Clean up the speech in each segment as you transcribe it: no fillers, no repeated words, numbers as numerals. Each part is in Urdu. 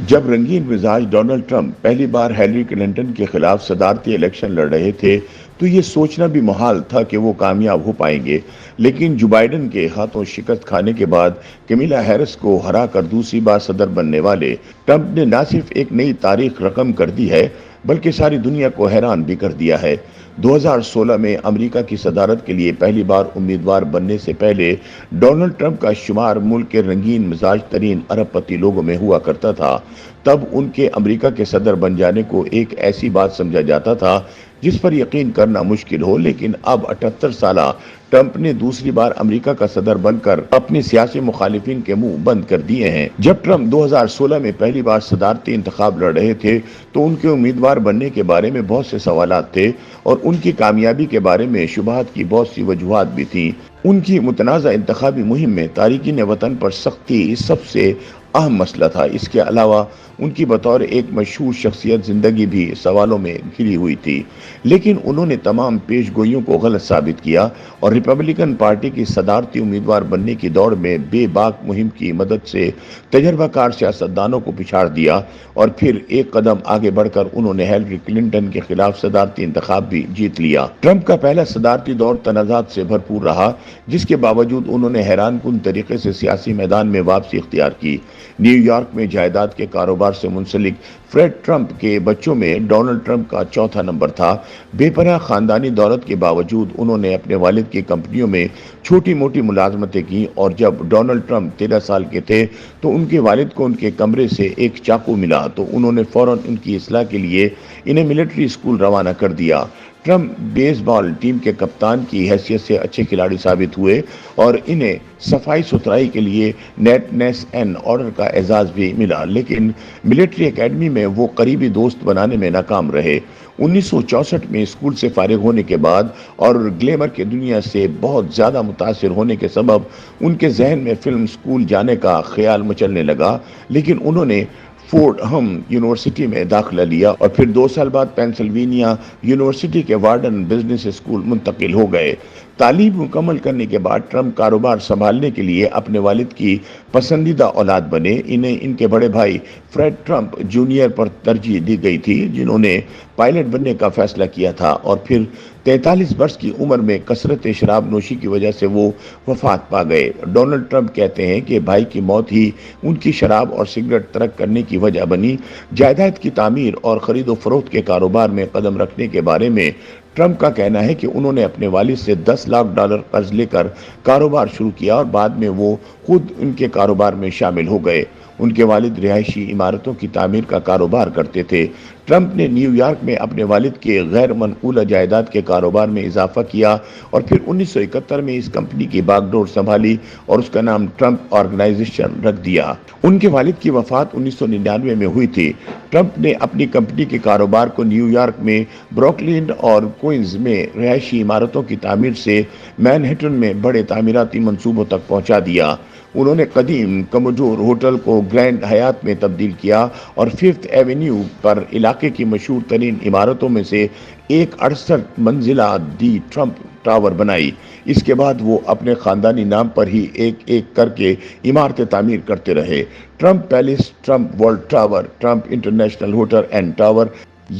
جب رنگین مزاج ڈونلڈ ٹرمپ پہلی بار ہیلری کلنٹن کے خلاف صدارتی الیکشن لڑ رہے تھے تو یہ سوچنا بھی محال تھا کہ وہ کامیاب ہو پائیں گے، لیکن جو بائیڈن کے ہاتھوں شکست کھانے کے بعد کمیلا ہیرس کو ہرا کر دوسری بار صدر بننے والے ٹرمپ نے نہ صرف ایک نئی تاریخ رقم کر دی ہے بلکہ ساری دنیا کو حیران بھی کر دیا ہے۔ 2016 میں امریکہ کی صدارت کے لیے پہلی بار امیدوار بننے سے پہلے ڈونلڈ ٹرمپ کا شمار ملک کے رنگین مزاج ترین ارب پتی لوگوں میں ہوا کرتا تھا۔ تب ان کے امریکہ کے صدر بن جانے کو ایک ایسی بات سمجھا جاتا تھا جس پر یقین کرنا مشکل ہو، لیکن اب 78 سالہ ٹرمپ نے دوسری بار امریکہ کا صدر بن کر اپنے سیاسی مخالفین کے منہ بند کر دیے ہیں۔ جب ٹرمپ 2016 میں پہلی بار صدارتی انتخاب لڑ رہے تھے تو ان کے امیدوار بننے کے بارے میں بہت سے سوالات تھے اور ان کی کامیابی کے بارے میں شبہات کی بہت سی وجوہات بھی تھیں۔ ان کی متنازع انتخابی مہم میں تارکین وطن پر سختی سب سے اہم مسئلہ تھا۔ اس کے علاوہ ان کی بطور ایک مشہور شخصیت زندگی بھی سوالوں میں گھری ہوئی تھی، لیکن انہوں نے تمام پیش گوئیوں کو غلط ثابت کیا اور ریپبلکن پارٹی کی صدارتی امیدوار بننے کی دوڑ میں بے باک مہم کی مدد سے تجربہ کار سیاستدانوں کو پچھاڑ دیا، اور پھر ایک قدم آگے بڑھ کر انہوں نے ہیلری کلنٹن کے خلاف صدارتی انتخاب بھی جیت لیا۔ ٹرمپ کا پہلا صدارتی دور تنازعات سے بھرپور رہا، جس کے باوجود انہوں نے حیران کن طریقے سے سیاسی میدان میں واپسی اختیار کی۔ نیو یارک میں جائیداد کے کاروبار سے منسلک فریڈ ٹرمپ کے بچوں میں ڈونلڈ ٹرمپ کا چوتھا نمبر تھا۔ بے پناہ خاندانی دولت کے باوجود انہوں نے اپنے والد کی کمپنیوں میں چھوٹی موٹی ملازمتیں کی، اور جب ڈونلڈ ٹرمپ 13 سال کے تھے تو ان کے والد کو ان کے کمرے سے ایک چاقو ملا تو انہوں نے فوراً ان کی اصلاح کے لیے انہیں ملٹری اسکول روانہ کر دیا۔ ٹرمپ بیس بال ٹیم کے کپتان کی حیثیت سے اچھے کھلاڑی ثابت ہوئے اور انہیں صفائی ستھرائی کے لیے نیٹنس اینڈ آرڈر کا اعزاز بھی ملا، لیکن ملٹری اکیڈمی میں وہ قریبی دوست بنانے میں ناکام رہے۔ 1964 میں اسکول سے فارغ ہونے کے بعد اور گلیمر کی دنیا سے بہت زیادہ متاثر ہونے کے سبب ان کے ذہن میں فلم اسکول جانے کا خیال مچلنے لگا، لیکن انہوں نے فورڈ ہم یونیورسٹی میں داخلہ لیا اور پھر 2 سال بعد پینسلوینیا یونیورسٹی کے وارڈن بزنس اسکول منتقل ہو گئے۔ تعلیم مکمل کرنے کے بعد ٹرمپ کاروبار سنبھالنے کے لیے اپنے والد کی پسندیدہ اولاد بنے۔ انہیں ان کے بڑے بھائی فریڈ ٹرمپ جونیئر پر ترجیح دی گئی تھی، جنہوں نے پائلٹ بننے کا فیصلہ کیا تھا، اور پھر 43 برس کی عمر میں کثرت شراب نوشی کی وجہ سے وہ وفات پا گئے۔ ڈونلڈ ٹرمپ کہتے ہیں کہ بھائی کی موت ہی ان کی شراب اور سگریٹ ترک کرنے کی وجہ بنی۔ جائیداد کی تعمیر اور خرید و فروخت کے کاروبار میں قدم رکھنے کے بارے میں ٹرمپ کا کہنا ہے کہ انہوں نے اپنے والد سے $10 لاکھ قرض لے کر کاروبار شروع کیا اور بعد میں وہ خود ان کے کاروبار میں شامل ہو گئے۔ ان کے والد رہائشی عمارتوں کی تعمیر کا کاروبار کرتے تھے۔ ٹرمپ نے نیو یارک میں اپنے والد کے غیر منقولہ جائیداد کے کاروبار میں اضافہ کیا اور پھر 1971 میں اس کمپنی کی باغ ڈور سنبھالی اور اس کا نام ٹرمپ آرگنائزیشن رکھ دیا۔ ان کے والد کی وفات 1999 میں ہوئی تھی۔ ٹرمپ نے اپنی کمپنی کے کاروبار کو نیو یارک میں بروکلین اور کوئنز میں رہائشی عمارتوں کی تعمیر سے مینہٹن میں بڑے تعمیراتی منصوبوں تک پہنچا دیا۔ انہوں نے قدیم کموڈور ہوٹل کو گرینڈ حیات میں تبدیل کیا اور 5th ایونیو پر علاقے کی مشہور ترین عمارتوں میں سے ایک 68 منزلہ دی ٹرمپ ٹاور بنائی۔ اس کے بعد وہ اپنے خاندانی نام پر ہی ایک ایک کر کے عمارتیں تعمیر کرتے رہے۔ Trump palace, Trump world tower, Trump international hotel and tower,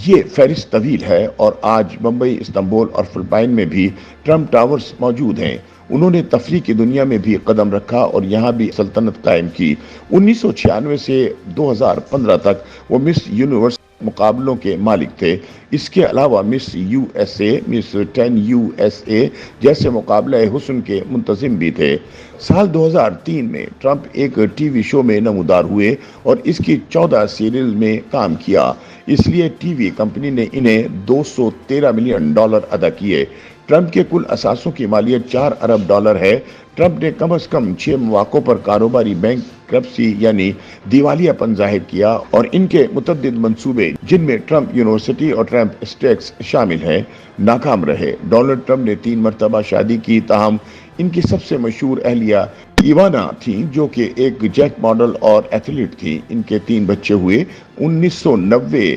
یہ فہرست طویل ہے، اور آج ممبئی، استنبول اور فلپائن میں بھی ٹرمپ ٹاورز موجود ہیں۔ انہوں نے تفریح کی دنیا میں بھی قدم رکھا اور یہاں بھی سلطنت قائم کی۔ 1996 سے 2015 تک وہ مس یونیورس مقابلوں کے مالک تھے۔ اس کے علاوہ miss U S A, miss 10 USA جیسے مقابلہ حسن کے منتظم بھی تھے۔ سال 2003 میں ٹرمپ ایک ٹی وی شو میں نمودار ہوئے اور اس کی 14 سیریل میں کام کیا، اس لیے ٹی وی کمپنی نے انہیں $213 ملین ادا کیے۔ ٹرمپ کے کل اثاثوں کی مالیت $4 ارب ہے۔ ٹرمپ نے کم از کم 6 مواقعوں پر کاروباری بینکرپسی یعنی دیوالیہ پن ظاہر کیا، اور ان کے متعدد منصوبے، جن میں ٹرمپ یونیورسٹی اور ٹرمپ اسٹیٹس شامل ہیں، ناکام رہے۔ ڈونلڈ ٹرمپ نے 3 مرتبہ شادی کی، تاہم ان کی سب سے مشہور اہلیہ ایوانا تھیں، جو کہ ایک جیٹ ماڈل اور ایتھلیٹ تھیں۔ ان کے 3 بچے ہوئے۔ 1990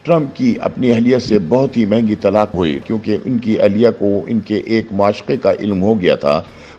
ٹرمپ کی اپنی اہلیہ سے بہت ہی مہنگی طلاق ہوئی کیونکہ ان کی اہلیہ کو ان کے ایک معاشقے کا علم ہو گیا تھا۔